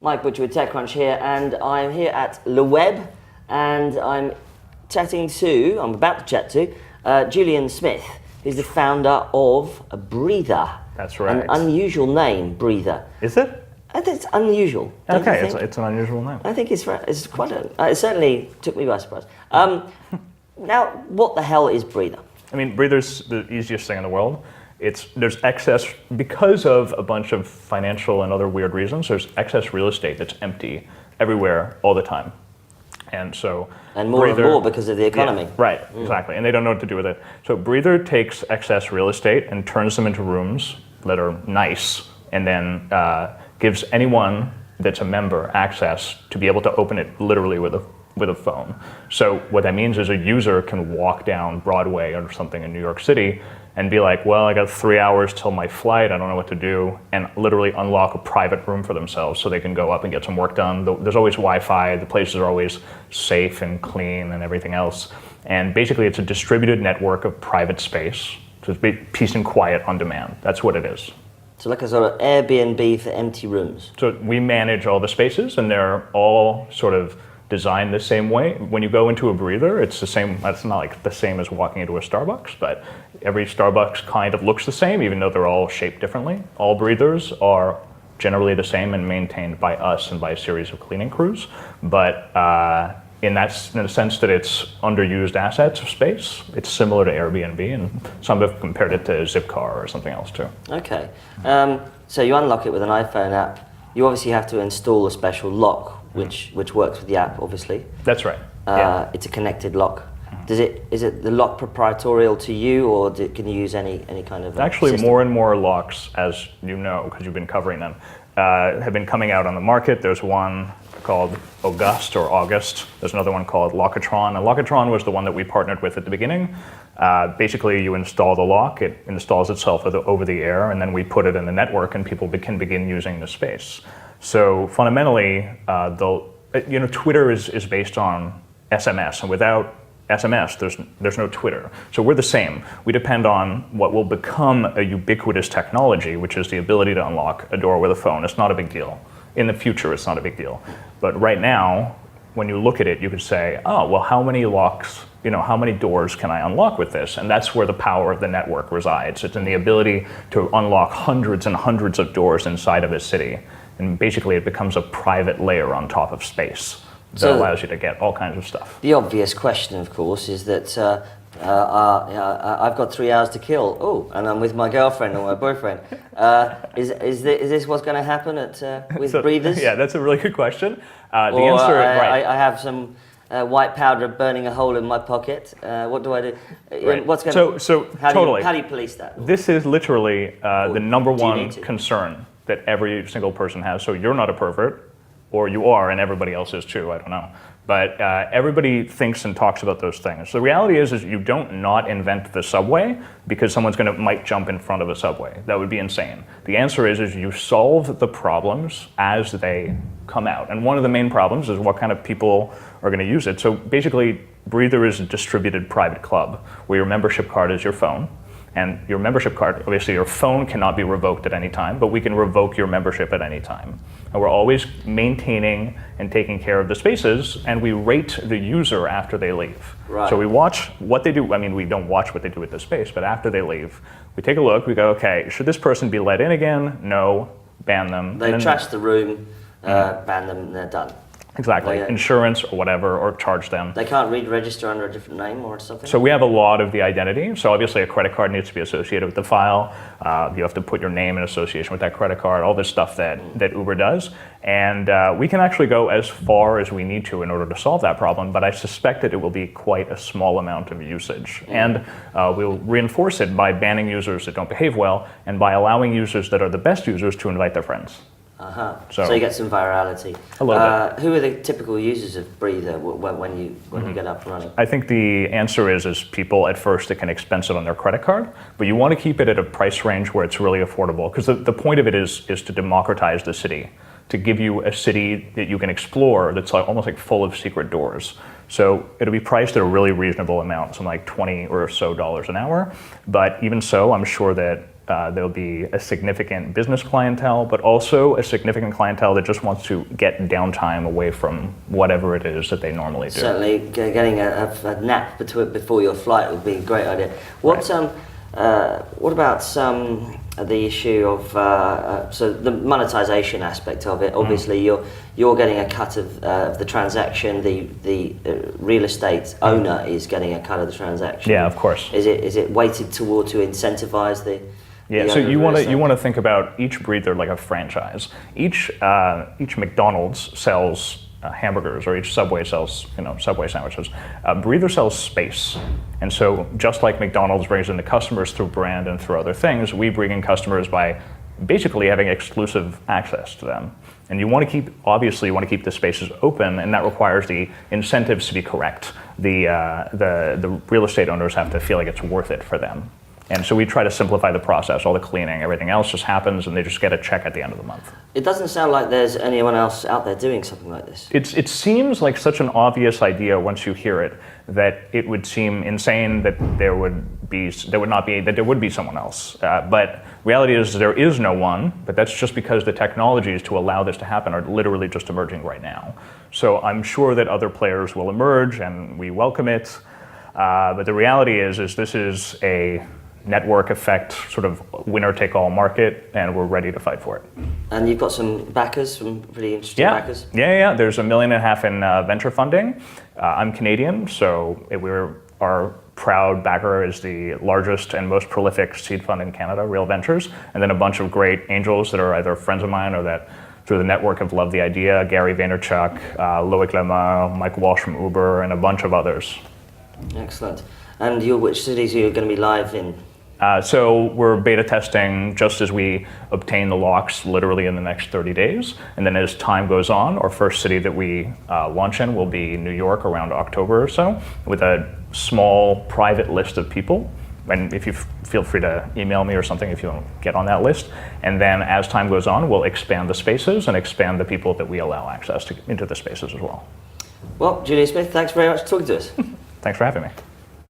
Mike Butcher with TechCrunch here, and I'm here at LeWeb, and I'm about to chat to Julian Smith, who's the founder of Breather. That's right. An unusual name, Breather. Is it? I think it's unusual. Okay, it's an unusual name. I think it's quite it certainly took me by surprise. Now, what the hell is Breather? I mean, Breather's the easiest thing in the world. There's excess, because of a bunch of financial and other weird reasons, there's excess real estate that's empty everywhere all the time. And so more and more because of the economy. Yeah, right, exactly. And they don't know what to do with it. So Breather takes excess real estate and turns them into rooms that are nice, and then gives anyone that's a member access to be able to open it literally with a phone. So what that means is a user can walk down Broadway or something in New York City and be like, well, I got 3 hours till my flight, I don't know what to do, and literally unlock a private room for themselves so they can go up and get some work done. There's always Wi-Fi, the places are always safe and clean and everything else. And basically it's a distributed network of private space, so it's peace and quiet on demand. That's what it is. So like a sort of Airbnb for empty rooms. So we manage all the spaces, and they're all sort of designed the same way. When you go into a Breather, it's the same. It's not like the same as walking into a Starbucks, but every Starbucks kind of looks the same, even though they're all shaped differently. All Breathers are generally the same and maintained by us and by a series of cleaning crews. But in the sense that it's underused assets of space, it's similar to Airbnb, and some have compared it to Zipcar or something else too. Okay, so you unlock it with an iPhone app. You obviously have to install a special lock, which works with the app, obviously. That's right. Yeah. It's a connected lock. Is it the lock proprietarial to you, or can you use any kind of Actually, system? more and more locks, as you know, because you've been covering them, have been coming out on the market. There's one called August. There's another one called Lockatron. And Lockatron was the one that we partnered with at the beginning. Basically, you install the lock, it installs itself over the air, and then we put it in the network, and people can begin using the space. So fundamentally, Twitter is based on SMS, and without SMS, there's no Twitter. So we're the same. We depend on what will become a ubiquitous technology, which is the ability to unlock a door with a phone. It's not a big deal. In the future, it's not a big deal. But right now, when you look at it, you could say, oh, well, how many locks, how many doors can I unlock with this? And that's where the power of the network resides. It's in the ability to unlock hundreds and hundreds of doors inside of a city. And basically, it becomes a private layer on top of space that allows you to get all kinds of stuff. The obvious question, of course, is that I've got 3 hours to kill. Oh, and I'm with my girlfriend or my boyfriend. Is this what's going to happen with Breathers? Yeah, that's a really good question. The answer, right. I have some white powder burning a hole in my pocket. What do I do? Right. What's going Totally. How do you police that? This is literally the number one concern that every single person has. So you're not a pervert, or you are, and everybody else is too, I don't know. But everybody thinks and talks about those things. The reality is you don't not invent the subway because someone's might jump in front of a subway. That would be insane. The answer is you solve the problems as they come out. And one of the main problems is what kind of people are going to use it. So basically, Breather is a distributed private club where your membership card is your phone. And your membership card, obviously your phone cannot be revoked at any time, but we can revoke your membership at any time. And we're always maintaining and taking care of the spaces, and we rate the user after they leave. Right. So we watch what they do. I mean, we don't watch what they do with the space, but after they leave, we take a look, we go, okay, should this person be let in again? No, ban them. They trash the room, ban them, and they're done. Exactly, insurance or whatever, or charge them. They can't register under a different name or something? So we have a lot of the identity. So obviously a credit card needs to be associated with the file. You have to put your name in association with that credit card, all this stuff that Uber does. And we can actually go as far as we need to in order to solve that problem, but I suspect that it will be quite a small amount of usage. And we'll reinforce it by banning users that don't behave well, and by allowing users that are the best users to invite their friends. So you get some virality. A little bit. Who are the typical users of Breather when you get up and running? I think the answer is people at first that can expense it on their credit card, but you want to keep it at a price range where it's really affordable, because the point of it is to democratize the city, to give you a city that you can explore that's almost like full of secret doors. So it'll be priced at a really reasonable amount, something like $20 or so an hour. But even so, I'm sure that There'll be a significant business clientele, but also a significant clientele that just wants to get downtime away from whatever it is that they normally do. Certainly, getting a nap before your flight would be a great idea. What about the issue of so the monetization aspect of it? Obviously, you're getting a cut of the transaction. The real estate owner is getting a cut of the transaction. Yeah, of course. Is it weighted to incentivize the? Yeah, so you want to think about each breather like a franchise. Each McDonald's sells hamburgers, or each Subway sells Subway sandwiches. Breather sells space, and so just like McDonald's brings in the customers through brand and through other things, we bring in customers by basically having exclusive access to them. And you want to keep the spaces open, and that requires the incentives to be correct. The real estate owners have to feel like it's worth it for them. And so we try to simplify the process. All the cleaning, everything else just happens, and they just get a check at the end of the month. It doesn't sound like there's anyone else out there doing something like this. It seems like such an obvious idea once you hear it, that it would seem insane that there would be someone else. But reality is there is no one, but that's just because the technologies to allow this to happen are literally just emerging right now. So I'm sure that other players will emerge, and we welcome it. But the reality is this is a network effect, sort of winner-take-all market, and we're ready to fight for it. And you've got some backers, some pretty interesting backers? Yeah. There's $1.5 million in venture funding. I'm Canadian, so our proud backer is the largest and most prolific seed fund in Canada, Real Ventures, and then a bunch of great angels that are either friends of mine or that through the network have loved the idea. Gary Vaynerchuk, Loic Lemar, Mike Walsh from Uber, and a bunch of others. Excellent. And which cities are you going to be live in? So we're beta testing just as we obtain the locks literally in the next 30 days. And then as time goes on, our first city that we launch in will be New York around October or so, with a small private list of people. And if you feel free to email me or something if you don't get on that list. And then as time goes on, we'll expand the spaces and expand the people that we allow access into the spaces as well. Well, Julian Smith, thanks very much for talking to us. Thanks for having me.